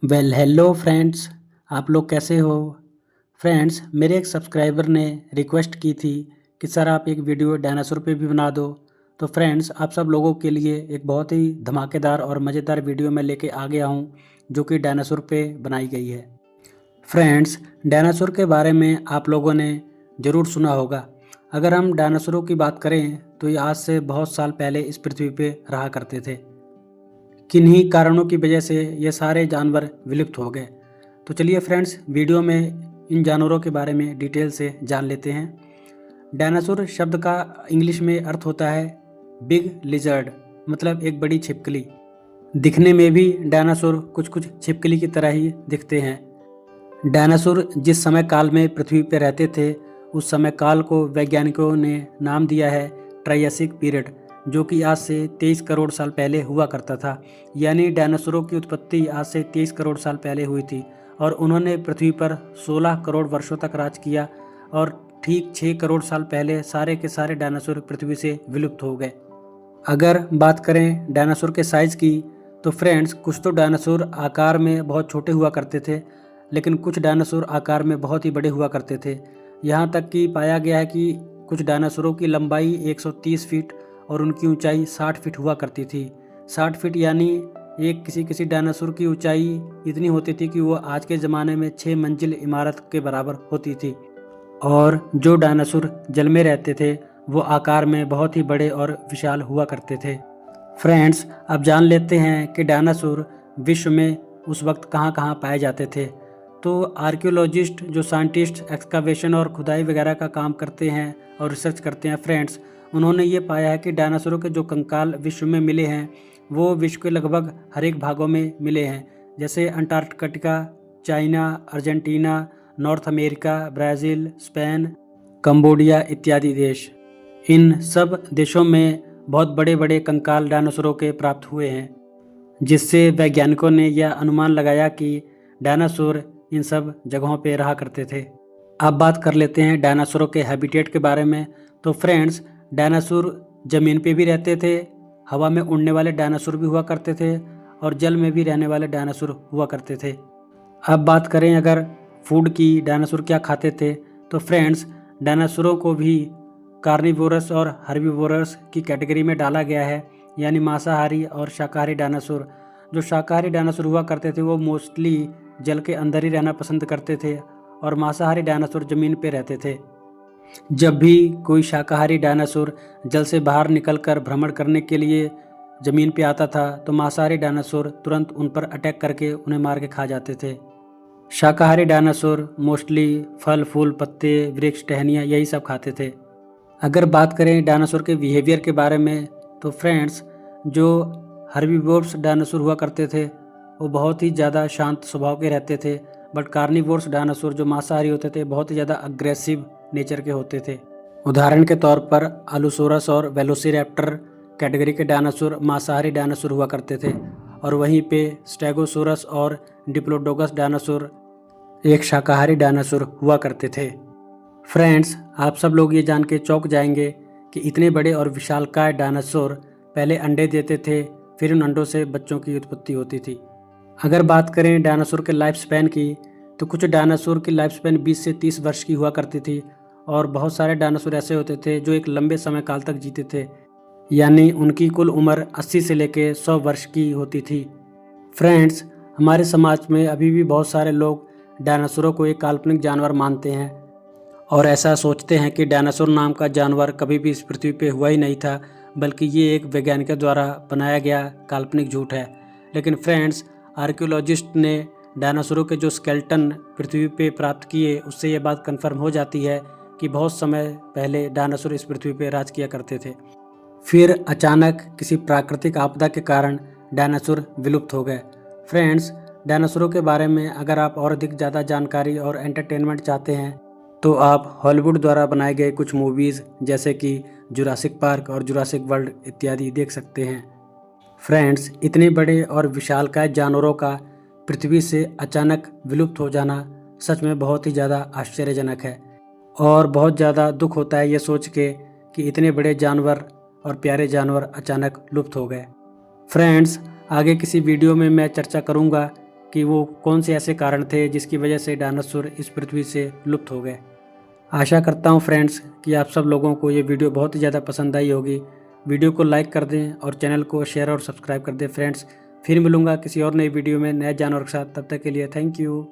Hello friends. आप लोग कैसे हो? फ्रेंड्स, मेरे एक सब्सक्राइबर ने रिक्वेस्ट की थी कि सर आप एक वीडियो डायनासोर पे भी बना दो। तो फ्रेंड्स, आप सब लोगों के लिए एक बहुत ही धमाकेदार और मज़ेदार वीडियो मैं लेके आ गया हूँ जो कि डायनासोर पे बनाई गई है। फ्रेंड्स, डायनासोर के बारे में आप लोगों ने ज़रूर सुना होगा। अगर हम डायनासोरों की बात करें तो ये आज से बहुत साल पहले इस पृथ्वी पे रहा करते थे। किन्हीं कारणों की वजह से ये सारे जानवर विलुप्त हो गए। तो चलिए फ्रेंड्स, वीडियो में इन जानवरों के बारे में डिटेल से जान लेते हैं। डायनासोर शब्द का इंग्लिश में अर्थ होता है बिग लिजर्ड, मतलब एक बड़ी छिपकली। दिखने में भी डायनासोर कुछ कुछ छिपकली की तरह ही दिखते हैं। डायनासोर जिस समय काल में पृथ्वी पर रहते थे उस समय काल को वैज्ञानिकों ने नाम दिया है ट्रायसिक पीरियड, जो कि आज से 23 करोड़ साल पहले हुआ करता था। यानी डायनासोरों की उत्पत्ति आज से 23 करोड़ साल पहले हुई थी और उन्होंने पृथ्वी पर 16 करोड़ वर्षों तक राज किया और ठीक 6 करोड़ साल पहले सारे के सारे डायनासोर पृथ्वी से विलुप्त हो गए। अगर बात करें डायनासोर के साइज़ की तो फ्रेंड्स, कुछ तो डायनासोर आकार में बहुत छोटे हुआ करते थे, लेकिन कुछ डायनासोर आकार में बहुत ही बड़े हुआ करते थे। यहाँ तक कि पाया गया है कि कुछ डायनासोरों की लंबाई 130 फीट और उनकी ऊंचाई 60 फीट हुआ करती थी। 60 फीट यानी एक किसी किसी डायनासोर की ऊंचाई इतनी होती थी कि वो आज के ज़माने में 6 मंजिल इमारत के बराबर होती थी। और जो डायनासोर जल में रहते थे वो आकार में बहुत ही बड़े और विशाल हुआ करते थे। फ्रेंड्स, अब जान लेते हैं कि डायनासोर विश्व में उस वक्त कहाँ कहाँ पाए जाते थे। तो आर्कियोलॉजिस्ट जो साइंटिस्ट एक्सकावेशन और खुदाई वगैरह का काम करते हैं और रिसर्च करते हैं फ्रेंड्स, उन्होंने ये पाया है कि डायनासोरों के जो कंकाल विश्व में मिले हैं वो विश्व के लगभग हर एक भागों में मिले हैं, जैसे Antarctica, China, Argentina, north America, Brazil, Spain, Cambodia इत्यादि देश। इन सब देशों में बहुत बड़े बड़े कंकाल डायनासोरों के प्राप्त हुए हैं, जिससे वैज्ञानिकों ने यह अनुमान लगाया कि डायनासोर इन सब जगहों पे रहा करते थे। अब बात कर लेते हैं डायनासोरों के हैबिटेट के बारे में। तो फ्रेंड्स, डायनासोर ज़मीन पे भी रहते थे, हवा में उड़ने वाले डायनासोर भी हुआ करते थे और जल में भी रहने वाले डायनासोर हुआ करते थे। अब बात करें अगर फूड की, डायनासोर क्या खाते थे, तो फ्रेंड्स, डायनासोरों को भी कार्निवोरस और हर्बीवोरस की कैटेगरी में डाला गया है, यानी मांसाहारी और शाकाहारी डायनासोर। जो शाकाहारी डायनासोर हुआ करते थे वो मोस्टली जल के अंदर ही रहना पसंद करते थे और मांसाहारी डायनासोर ज़मीन पे रहते थे। जब भी कोई शाकाहारी डायनासोर जल से बाहर निकलकर भ्रमण करने के लिए ज़मीन पे आता था तो मांसाहारी डायनासोर तुरंत उन पर अटैक करके उन्हें मार के खा जाते थे। शाकाहारी डायनासोर मोस्टली फल फूल पत्ते वृक्ष टहनियाँ यही सब खाते थे। अगर बात करें डायनासोर के बिहेवियर के बारे में तो फ्रेंड्स, जो हर्बीवोर्स डायनासोर हुआ करते थे वो बहुत ही ज़्यादा शांत स्वभाव के रहते थे, बट कार्निवोर्स डायनासोर जो मांसाहारी होते थे बहुत ही ज़्यादा अग्रेसिव नेचर के होते थे। उदाहरण के तौर पर आलूसोरस और वेलोसिरैप्टर कैटेगरी के डायनासोर मांसाहारी डायनासोर हुआ करते थे और वहीं पे स्टेगोसोरस और डिप्लोडोगस डायनासोर एक शाकाहारी डायनासोर हुआ करते थे। फ्रेंड्स, आप सब लोग ये जान के चौंक जाएंगे कि इतने बड़े और विशालकाय डायनासोर पहले अंडे देते थे, फिर उन अंडों से बच्चों की उत्पत्ति होती थी। अगर बात करें डायनासोर के लाइफ स्पैन की तो कुछ डायनासोर की लाइफ स्पैन 20 से 30 वर्ष की हुआ करती थी और बहुत सारे डायनासोर ऐसे होते थे जो एक लंबे समय काल तक जीते थे, यानी उनकी कुल उम्र 80 से लेकर 100 वर्ष की होती थी। फ्रेंड्स, हमारे समाज में अभी भी बहुत सारे लोग डायनासोरों को एक काल्पनिक जानवर मानते हैं और ऐसा सोचते हैं कि डायनासोर नाम का जानवर कभी भी इस पृथ्वी पे हुआ ही नहीं था, बल्कि ये एक वैज्ञानिकों द्वारा बनाया गया काल्पनिक झूठ है। लेकिन फ्रेंड्स, आर्कियोलॉजिस्ट ने डायनासोरों के जो स्केलेटन पृथ्वी पे प्राप्त किए उससे ये बात कंफर्म हो जाती है कि बहुत समय पहले डायनासोर इस पृथ्वी पे राज किया करते थे। फिर अचानक किसी प्राकृतिक आपदा के कारण डायनासोर विलुप्त हो गए। फ्रेंड्स, डायनासोरों के बारे में अगर आप और अधिक ज़्यादा जानकारी और एंटरटेनमेंट चाहते हैं तो आप हॉलीवुड द्वारा बनाए गए कुछ मूवीज़ जैसे कि जुरासिक पार्क और जुरासिक वर्ल्ड इत्यादि देख सकते हैं। फ्रेंड्स, इतने बड़े और विशालकाय जानवरों का पृथ्वी से अचानक विलुप्त हो जाना सच में बहुत ही ज़्यादा आश्चर्यजनक है और बहुत ज़्यादा दुख होता है ये सोच के कि इतने बड़े जानवर और प्यारे जानवर अचानक लुप्त हो गए। फ्रेंड्स, आगे किसी वीडियो में मैं चर्चा करूंगा कि वो कौन से ऐसे कारण थे जिसकी वजह से डायनासोर इस पृथ्वी से लुप्त हो गए। आशा करता हूँ फ्रेंड्स कि आप सब लोगों को ये वीडियो बहुत ही ज़्यादा पसंद आई होगी। वीडियो को लाइक कर दें और चैनल को शेयर और सब्सक्राइब कर दें फ्रेंड्स। फिर मिलूँगा किसी और नई वीडियो में नए जानवर के साथ। तब तक के लिए थैंक यू।